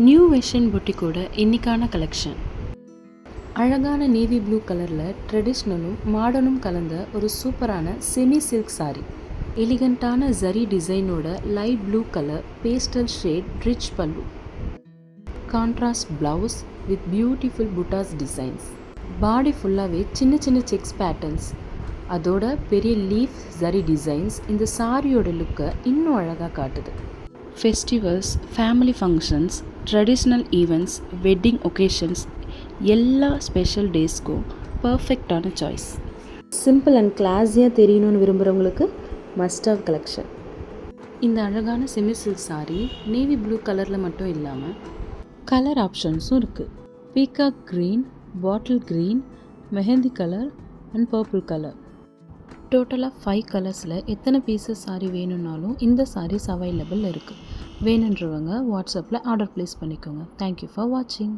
New vision புட்டிக்கோட இன்னைக்கான collection அழகான navy blue கலரில் ட்ரெடிஷ்னலும் மாடர்னும் கலந்த ஒரு சூப்பரான செமி சில்க் saree. எலிகண்ட்டான ஜரி டிசைனோட light blue colour pastel shade rich pallu, contrast blouse with beautiful buttas designs. Body ஃபுல்லாகவே சின்ன சின்ன செக்ஸ் பேட்டர்ன்ஸ், அதோட பெரிய லீஃப் ஜரி டிசைன்ஸ் இந்த சாரியோட லுக்கை இன்னும் அழகாக காட்டுது. Festivals, family functions, traditional events, wedding occasions எல்லா ஸ்பெஷல் டேஸ்க்கும் பர்ஃபெக்டான சாய்ஸ். சிம்பிள் அண்ட் கிளாஸியாக தெரியணும்னு விரும்புகிறவங்களுக்கு மஸ்ட் ஹவ் கலெக்ஷன். இந்த அழகான semi silk saree navy blue கலரில் மட்டும் இல்லாமல் கலர் ஆப்ஷன்ஸும் இருக்குது. Peacock green, bottle green, mehndi colour and purple colour. டோட்டலாக 5 கலர்ஸில் எத்தனை பீசஸ் saree வேணும்னாலும் இந்த sarees அவைலபிள் இருக்குது. வேணுன்றவங்க வாட்ஸ்அப்பில் ஆர்டர் ப்ளேஸ் பண்ணிக்கோங்க. தேங்க்யூ ஃபார் வாட்சிங்.